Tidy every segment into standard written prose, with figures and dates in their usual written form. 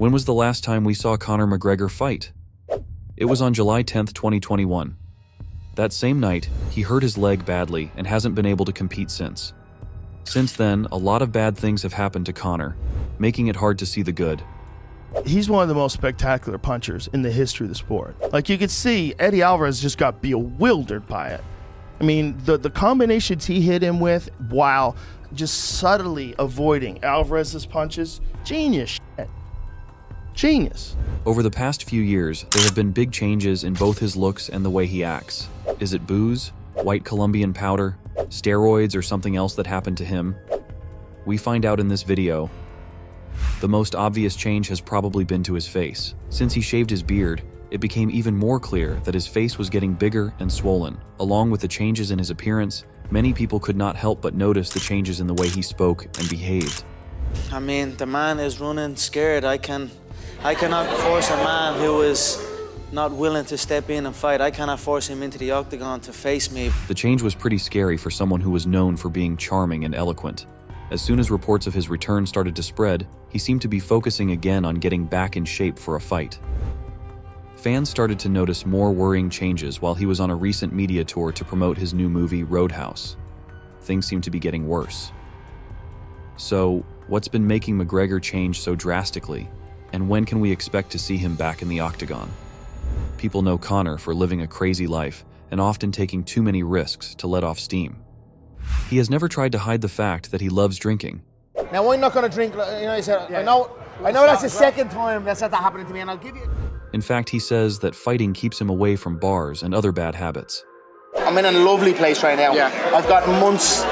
When was the last time we saw Conor McGregor fight? It was on July 10th, 2021. That same night, he hurt his leg badly and hasn't been able to compete since. Since then, a lot of bad things have happened to Conor, making it hard to see the good. He's one of the most spectacular punchers in the history of the sport. Like you could see, Eddie Alvarez just got bewildered by it. I mean, the combinations he hit him with while just subtly avoiding Alvarez's punches, genius shit. Genius. Over the past few years, there have been big changes in both his looks and the way he acts. Is it booze, white Colombian powder, steroids, or something else that happened to him? We find out in this video. The most obvious change has probably been to his face. Since he shaved his beard, it became even more clear that his face was getting bigger and swollen. Along with the changes in his appearance, many people could not help but notice the changes in the way he spoke and behaved. I mean, the man is running scared. I cannot force a man who is not willing to step in and fight. I cannot force him into the octagon to face me. The change was pretty scary for someone who was known for being charming and eloquent. As soon as reports of his return started to spread, he seemed to be focusing again on getting back in shape for a fight. Fans started to notice more worrying changes while he was on a recent media tour to promote his new movie, Roadhouse. Things seemed to be getting worse. So, what's been making McGregor change so drastically? And when can we expect to see him back in the octagon? People know Conor for living a crazy life and often taking too many risks to let off steam. He has never tried to hide the fact that he loves drinking. Now, I'm not going to drink, he said, yeah. I know that's the second time that's happening to me, and I'll give you... In fact, he says that fighting keeps him away from bars and other bad habits. I'm in a lovely place right now. Yeah. I've got months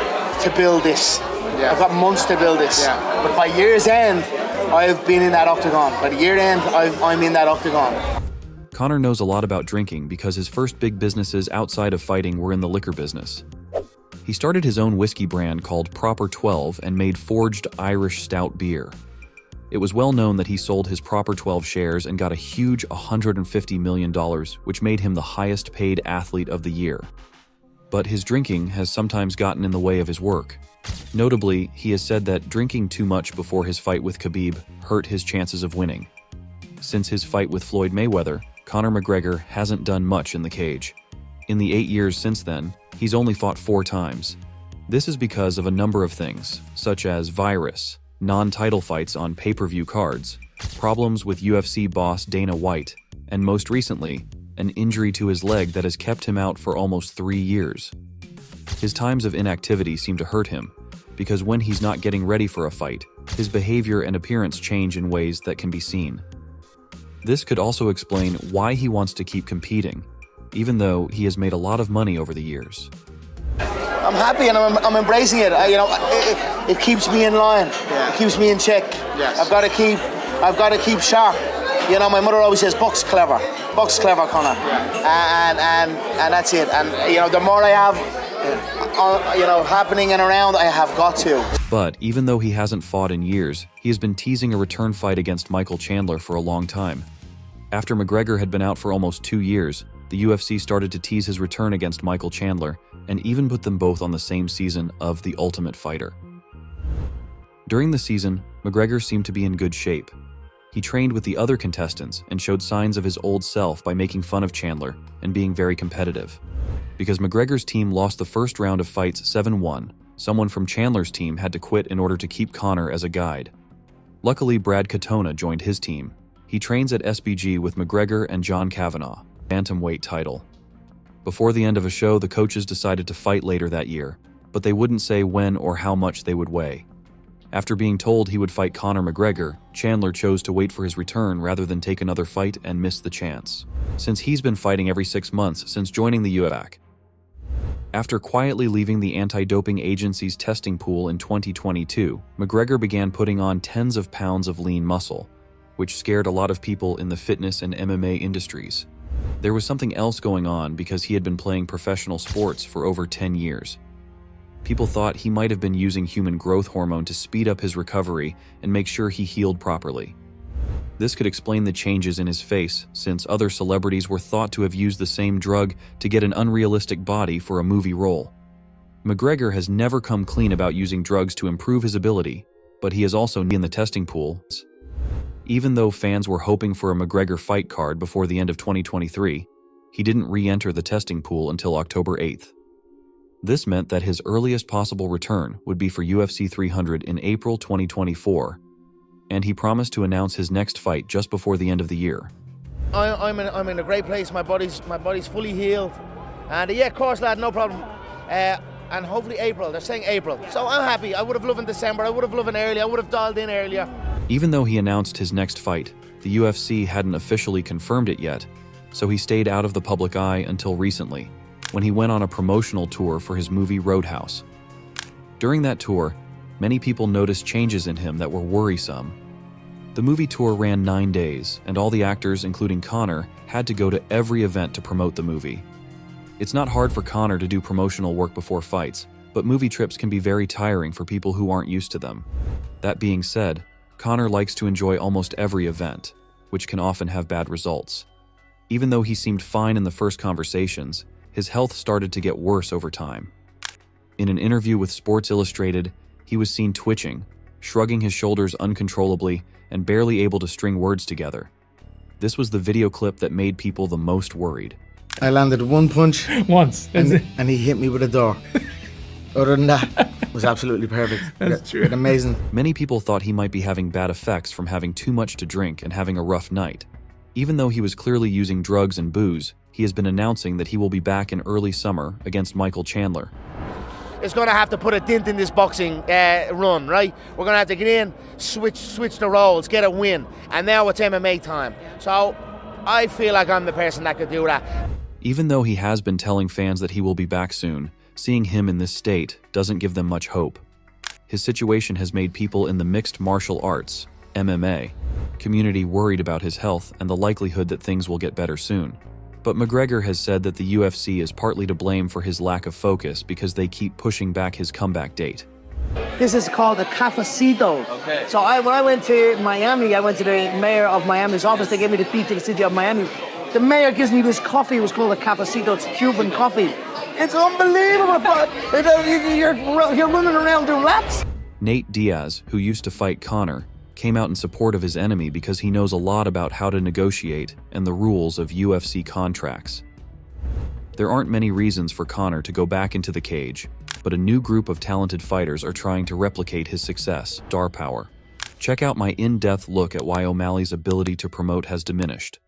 to build this. Yeah. I've got months to build this. Yeah. But by year's end, I've been in that octagon. By the year end, I'm in that octagon. Conor knows a lot about drinking because his first big businesses outside of fighting were in the liquor business. He started his own whiskey brand called Proper 12 and made forged Irish stout beer. It was well known that he sold his Proper 12 shares and got a huge $150 million, which made him the highest paid athlete of the year. But his drinking has sometimes gotten in the way of his work. Notably, he has said that drinking too much before his fight with Khabib hurt his chances of winning. Since his fight with Floyd Mayweather, Conor McGregor hasn't done much in the cage. In the 8 years since then, he's only fought 4 times. This is because of a number of things, such as virus, non-title fights on pay-per-view cards, problems with UFC boss Dana White, and most recently, an injury to his leg that has kept him out for almost 3 years. His times of inactivity seem to hurt him, because when he's not getting ready for a fight, his behavior and appearance change in ways that can be seen. This could also explain why he wants to keep competing, even though he has made a lot of money over the years. I'm happy and I'm embracing it. It keeps me in line. Yeah. It keeps me in check. Yes. I've got to keep sharp. You know, my mother always says, "Buck's clever, Conor," yeah. and that's it. And the more I have, happening and around, I have got to. But even though he hasn't fought in years, he has been teasing a return fight against Michael Chandler for a long time. After McGregor had been out for almost 2 years, the UFC started to tease his return against Michael Chandler and even put them both on the same season of The Ultimate Fighter. During the season, McGregor seemed to be in good shape. He trained with the other contestants and showed signs of his old self by making fun of Chandler and being very competitive. Because McGregor's team lost the first round of fights 7-1, someone from Chandler's team had to quit in order to keep Conor as a guide. Luckily, Brad Katona joined his team. He trains at SBG with McGregor and John Kavanagh, bantamweight title. Before the end of a show, the coaches decided to fight later that year, but they wouldn't say when or how much they would weigh. After being told he would fight Conor McGregor, Chandler chose to wait for his return rather than take another fight and miss the chance, since he's been fighting every 6 months since joining the UFC. After quietly leaving the anti-doping agency's testing pool in 2022, McGregor began putting on tens of pounds of lean muscle, which scared a lot of people in the fitness and MMA industries. There was something else going on because he had been playing professional sports for over 10 years. People thought he might have been using human growth hormone to speed up his recovery and make sure he healed properly. This could explain the changes in his face, since other celebrities were thought to have used the same drug to get an unrealistic body for a movie role. McGregor has never come clean about using drugs to improve his ability, but he is also in the testing pool. Even though fans were hoping for a McGregor fight card before the end of 2023, he didn't re-enter the testing pool until October 8th. This meant that his earliest possible return would be for UFC 300 in April 2024, and he promised to announce his next fight just before the end of the year. I'm in a great place. My body's fully healed, and yeah, of course, lad, no problem. And hopefully April. They're saying April, so I'm happy. I would have loved in December. I would have loved in early. I would have dialed in earlier. Even though he announced his next fight, the UFC hadn't officially confirmed it yet, so he stayed out of the public eye until recently, when he went on a promotional tour for his movie Roadhouse. During that tour, many people noticed changes in him that were worrisome. The movie tour ran 9 days, and all the actors, including Conor, had to go to every event to promote the movie. It's not hard for Conor to do promotional work before fights, but movie trips can be very tiring for people who aren't used to them. That being said, Conor likes to enjoy almost every event, which can often have bad results. Even though he seemed fine in the first conversations, his health started to get worse over time. In an interview with Sports Illustrated, he was seen twitching, shrugging his shoulders uncontrollably, and barely able to string words together. This was the video clip that made people the most worried. I landed one punch Once. and he hit me with a door. Other than that, it was absolutely perfect. That's true. Amazing. Many people thought he might be having bad effects from having too much to drink and having a rough night. Even though he was clearly using drugs and booze, he has been announcing that he will be back in early summer against Michael Chandler. It's going to have to put a dent in this boxing run, right? We're going to have to get in, switch the roles, get a win, and now it's MMA time. So I feel like I'm the person that could do that. Even though he has been telling fans that he will be back soon, seeing him in this state doesn't give them much hope. His situation has made people in the mixed martial arts, MMA, community worried about his health and the likelihood that things will get better soon. But McGregor has said that the UFC is partly to blame for his lack of focus because they keep pushing back his comeback date. This is called a cafecito. Okay. So when I went to Miami, I went to the mayor of Miami's office. They gave me the key to the city of Miami. The mayor gives me this coffee. It was called a cafecito. It's Cuban coffee. It's unbelievable, but you're running around doing laps. Nate Diaz, who used to fight Conor, came out in support of his enemy because he knows a lot about how to negotiate and the rules of UFC contracts. There aren't many reasons for Conor to go back into the cage, but a new group of talented fighters are trying to replicate his success, star power. Check out my in-depth look at why O'Malley's ability to promote has diminished.